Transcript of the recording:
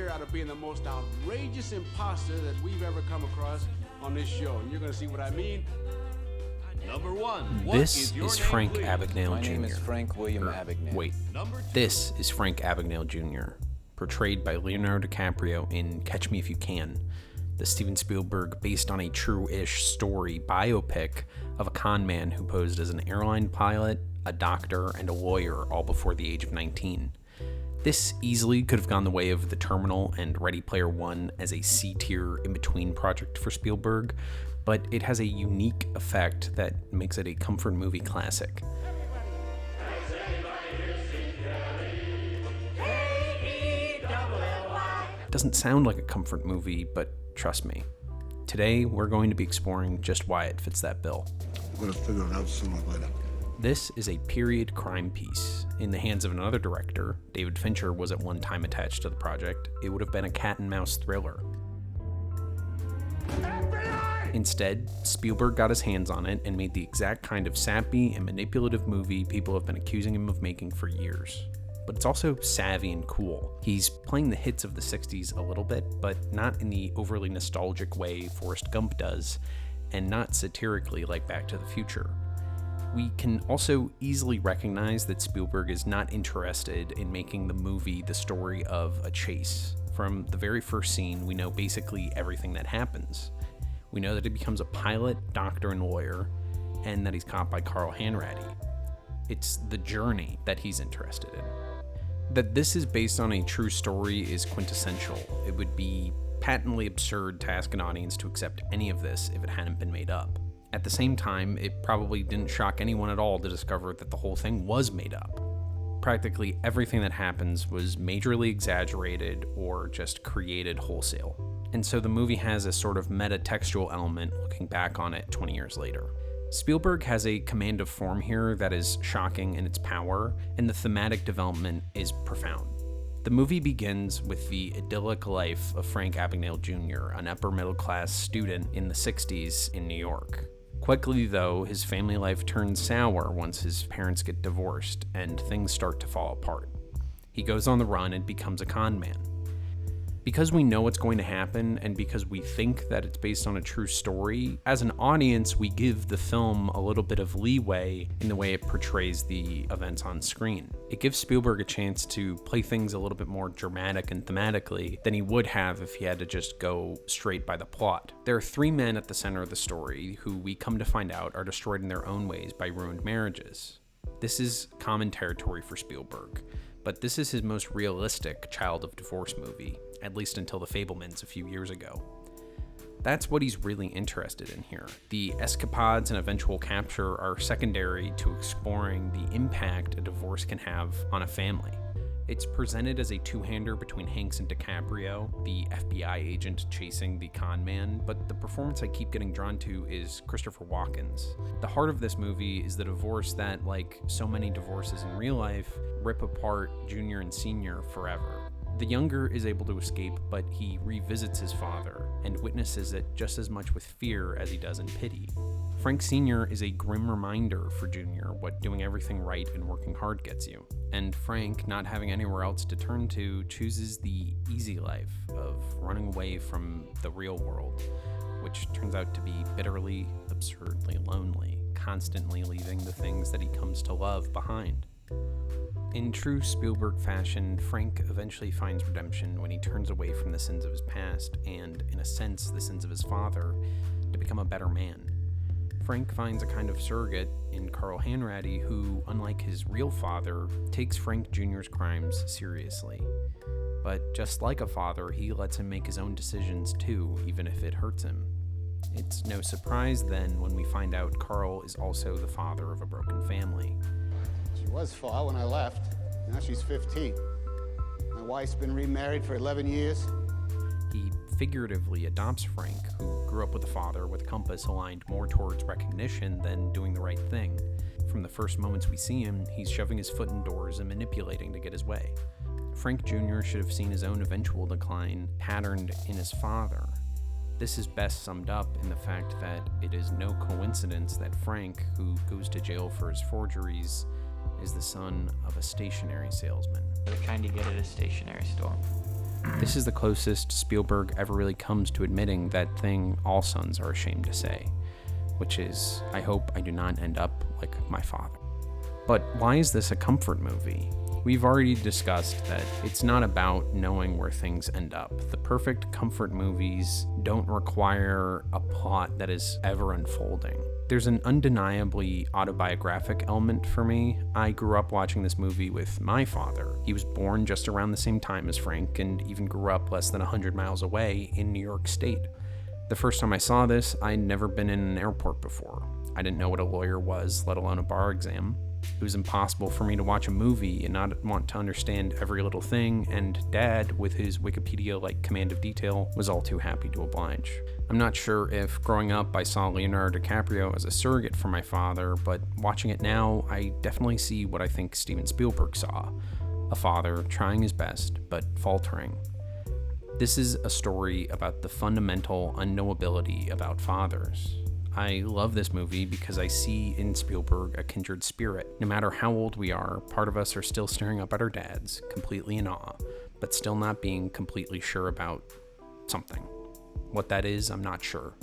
year out of being the most outrageous imposter that we've ever come across on this show. And you're going to see what I mean. Number 1. This is Frank Abagnale My Jr. name is Frank William Abagnale. Wait, this is Frank Abagnale Jr., portrayed by Leonardo DiCaprio in Catch Me If You Can, the Steven Spielberg based on a true-ish story biopic of a con man who posed as an airline pilot, a doctor, and a lawyer all before the age of 19. This easily could have gone the way of The Terminal and Ready Player One as a C-tier in-between project for Spielberg, but it has a unique effect that makes it a comfort movie classic. It doesn't sound like a comfort movie, but trust me, today we're going to be exploring just why it fits that bill. We're gonna figure it out sooner or later. This is a period crime piece. In the hands of another director, David Fincher was at one time attached to the project, it would have been a cat and mouse thriller. Instead, Spielberg got his hands on it and made the exact kind of sappy and manipulative movie people have been accusing him of making for years. But it's also savvy and cool. He's playing the hits of the 60s a little bit, but not in the overly nostalgic way Forrest Gump does, and not satirically like Back to the Future. We can also easily recognize that Spielberg is not interested in making the movie the story of a chase. From the very first scene, we know basically everything that happens. We know that he becomes a pilot, doctor, and lawyer, and that he's caught by Carl Hanratty. It's the journey that he's interested in. That this is based on a true story is quintessential. It would be patently absurd to ask an audience to accept any of this if it hadn't been made up. At the same time, it probably didn't shock anyone at all to discover that the whole thing was made up. Practically everything that happens was majorly exaggerated or just created wholesale. And so the movie has a sort of meta-textual element looking back on it 20 years later. Spielberg has a command of form here that is shocking in its power, and the thematic development is profound. The movie begins with the idyllic life of Frank Abagnale Jr., an upper-middle-class student in the 60s in New York. Quickly, though, his family life turns sour once his parents get divorced, and things start to fall apart. He goes on the run and becomes a con man. Because we know what's going to happen, and because we think that it's based on a true story, as an audience, we give the film a little bit of leeway in the way it portrays the events on screen. It gives Spielberg a chance to play things a little bit more dramatic and thematically than he would have if he had to just go straight by the plot. There are 3 men at the center of the story who we come to find out are destroyed in their own ways by ruined marriages. This is common territory for Spielberg, but this is his most realistic child of divorce movie, at least until The Fabelmans a few years ago. That's what he's really interested in here. The escapades and eventual capture are secondary to exploring the impact a divorce can have on a family. It's presented as a two-hander between Hanks and DiCaprio, the FBI agent chasing the con man, but the performance I keep getting drawn to is Christopher Walken's. The heart of this movie is the divorce that, like so many divorces in real life, rip apart Junior and Senior forever. The younger is able to escape, but he revisits his father and witnesses it just as much with fear as he does in pity. Frank Sr. is a grim reminder for Junior what doing everything right and working hard gets you. And Frank, not having anywhere else to turn to, chooses the easy life of running away from the real world, which turns out to be bitterly, absurdly lonely, constantly leaving the things that he comes to love behind. In true Spielberg fashion, Frank eventually finds redemption when he turns away from the sins of his past and, in a sense, the sins of his father, to become a better man. Frank finds a kind of surrogate in Carl Hanratty who, unlike his real father, takes Frank Jr.'s crimes seriously. But just like a father, he lets him make his own decisions too, even if it hurts him. It's no surprise then when we find out Carl is also the father of a broken family. She was 4 when I left. Now she's 15. My wife's been remarried for 11 years. He figuratively adopts Frank, who grew up with a father with a compass aligned more towards recognition than doing the right thing. From the first moments we see him, he's shoving his foot in doors and manipulating to get his way. Frank Jr. should have seen his own eventual decline patterned in his father. This is best summed up in the fact that it is no coincidence that Frank, who goes to jail for his forgeries, is the son of a stationery salesman. The kind you get at a stationery store. This is the closest Spielberg ever really comes to admitting that thing all sons are ashamed to say, which is, I hope I do not end up like my father. But why is this a comfort movie? We've already discussed that it's not about knowing where things end up. The perfect comfort movies don't require a plot that is ever unfolding. There's an undeniably autobiographic element for me. I grew up watching this movie with my father. He was born just around the same time as Frank and even grew up less than 100 miles away in New York State. The first time I saw this, I'd never been in an airport before. I didn't know what a lawyer was, let alone a bar exam. It was impossible for me to watch a movie and not want to understand every little thing, and Dad, with his Wikipedia-like command of detail, was all too happy to oblige. I'm not sure if growing up I saw Leonardo DiCaprio as a surrogate for my father, but watching it now, I definitely see what I think Steven Spielberg saw. A father trying his best, but faltering. This is a story about the fundamental unknowability about fathers. I love this movie because I see in Spielberg a kindred spirit. No matter how old we are, part of us are still staring up at our dads, completely in awe, but still not being completely sure about something. What that is, I'm not sure.